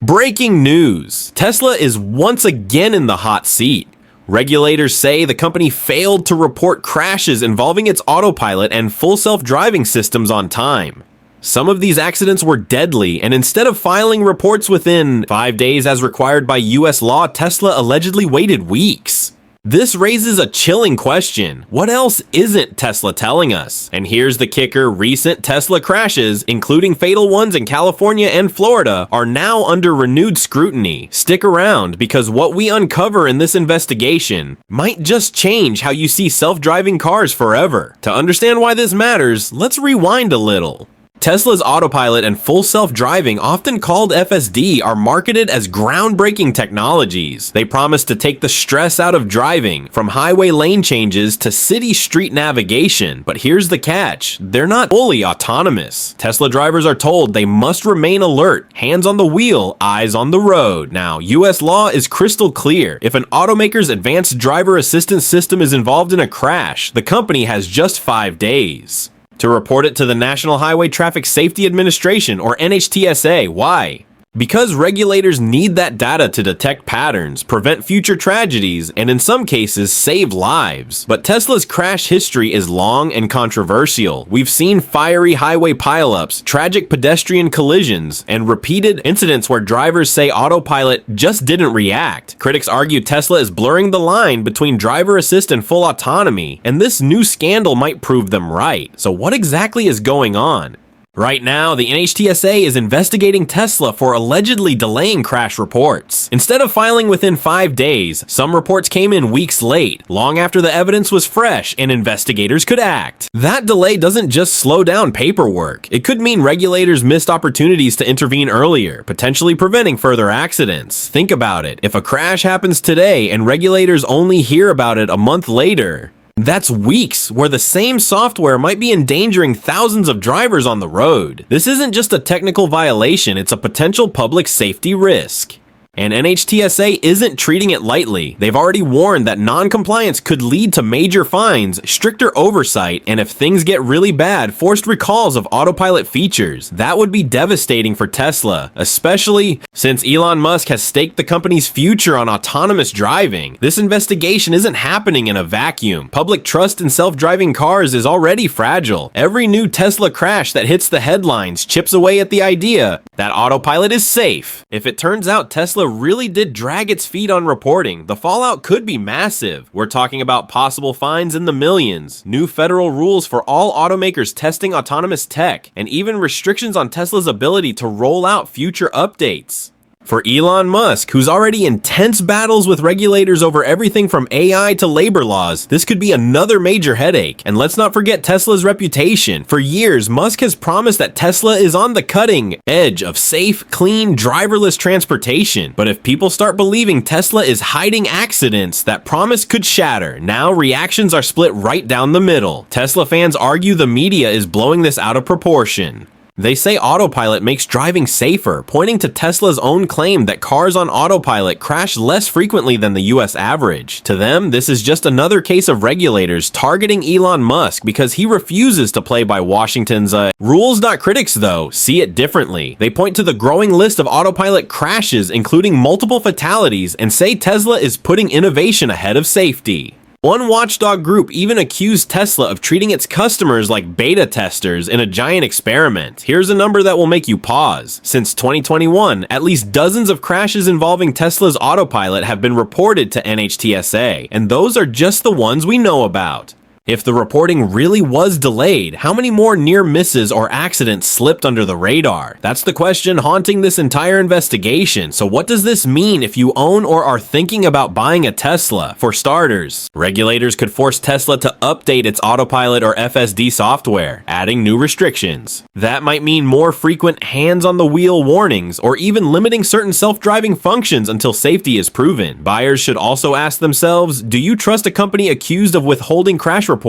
Breaking news! Tesla is once again in the hot seat. Regulators say the company failed to report crashes involving its autopilot and full self-driving systems on time. Some of these accidents were deadly, and instead of filing reports within 5 days as required by US law, Tesla allegedly waited weeks. This raises a chilling question. What else isn't Tesla telling us? And here's the kicker: recent Tesla crashes, including fatal ones in California and Florida, are now under renewed scrutiny. Stick around, because what we uncover in this investigation might just change how you see self-driving cars forever. To understand why this matters, let's rewind a little. Tesla's autopilot and full self-driving, often called FSD, are marketed as groundbreaking technologies. They promise to take the stress out of driving, from highway lane changes to city street navigation. But here's the catch: they're not fully autonomous. Tesla drivers are told they must remain alert, hands on the wheel, eyes on the road. Now, US law is crystal clear. If an automaker's advanced driver assistance system is involved in a crash, the company has just 5 days to report it to the National Highway Traffic Safety Administration, or NHTSA. Why? Because regulators need that data to detect patterns, prevent future tragedies, and in some cases, save lives. But Tesla's crash history is long and controversial. We've seen fiery highway pileups, tragic pedestrian collisions, and repeated incidents where drivers say autopilot just didn't react. Critics argue Tesla is blurring the line between driver assist and full autonomy, and this new scandal might prove them right. So what exactly is going on? Right now, the NHTSA is investigating Tesla for allegedly delaying crash reports. Instead of filing within 5 days, some reports came in weeks late, long after the evidence was fresh and investigators could act. That delay doesn't just slow down paperwork. It could mean regulators missed opportunities to intervene earlier, potentially preventing further accidents. Think about it. If a crash happens today and regulators only hear about it a month later, that's weeks where the same software might be endangering thousands of drivers on the road. This isn't just a technical violation, it's a potential public safety risk. And NHTSA isn't treating it lightly. They've already warned that non-compliance could lead to major fines, stricter oversight, and if things get really bad, forced recalls of autopilot features. That would be devastating for Tesla, especially since Elon Musk has staked the company's future on autonomous driving. This investigation isn't happening in a vacuum. Public trust in self-driving cars is already fragile. Every new Tesla crash that hits the headlines chips away at the idea that autopilot is safe. If it turns out Tesla really did drag its feet on reporting, the fallout could be massive. We're talking about possible fines in the millions, new federal rules for all automakers testing autonomous tech, and even restrictions on Tesla's ability to roll out future updates. For Elon Musk, who's already in tense battles with regulators over everything from AI to labor laws, this could be another major headache. And let's not forget Tesla's reputation. For years, Musk has promised that Tesla is on the cutting edge of safe, clean, driverless transportation. But if people start believing Tesla is hiding accidents, that promise could shatter. Now, reactions are split right down the middle. Tesla fans argue the media is blowing this out of proportion. They say autopilot makes driving safer, pointing to Tesla's own claim that cars on autopilot crash less frequently than the US average. To them, this is just another case of regulators targeting Elon Musk because he refuses to play by Washington's rules. Critics, though, see it differently. They point to the growing list of autopilot crashes, including multiple fatalities, and say Tesla is putting innovation ahead of safety. One watchdog group even accused Tesla of treating its customers like beta testers in a giant experiment. Here's a number that will make you pause. Since 2021, at least dozens of crashes involving Tesla's autopilot have been reported to NHTSA, and those are just the ones we know about. If the reporting really was delayed, how many more near misses or accidents slipped under the radar? That's the question haunting this entire investigation. So what does this mean if you own or are thinking about buying a Tesla? For starters, regulators could force Tesla to update its autopilot or FSD software, adding new restrictions. That might mean more frequent hands-on-the-wheel warnings or even limiting certain self-driving functions until safety is proven. Buyers should also ask themselves, do you trust a company accused of withholding crash reports?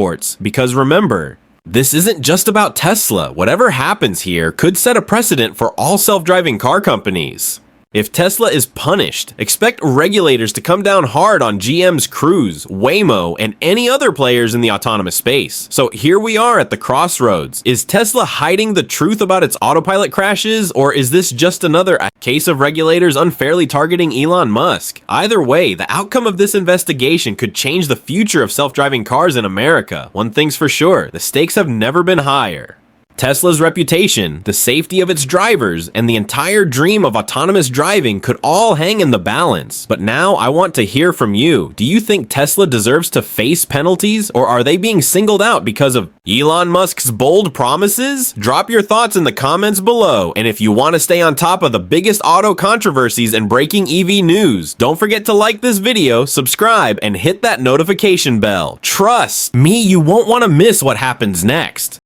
Because remember, this isn't just about Tesla. Whatever happens here could set a precedent for all self-driving car companies. If Tesla is punished, expect regulators to come down hard on GM's Cruise, Waymo, and any other players in the autonomous space. So here we are at the crossroads. Is Tesla hiding the truth about its autopilot crashes, or is this just another case of regulators unfairly targeting Elon Musk? Either way, the outcome of this investigation could change the future of self-driving cars in America. One thing's for sure, the stakes have never been higher. Tesla's reputation, the safety of its drivers, and the entire dream of autonomous driving could all hang in the balance. But now I want to hear from you. Do you think Tesla deserves to face penalties, or are they being singled out because of Elon Musk's bold promises? Drop your thoughts in the comments below, and if you want to stay on top of the biggest auto controversies and breaking EV news, don't forget to like this video, subscribe, and hit that notification bell. Trust me, you won't want to miss what happens next.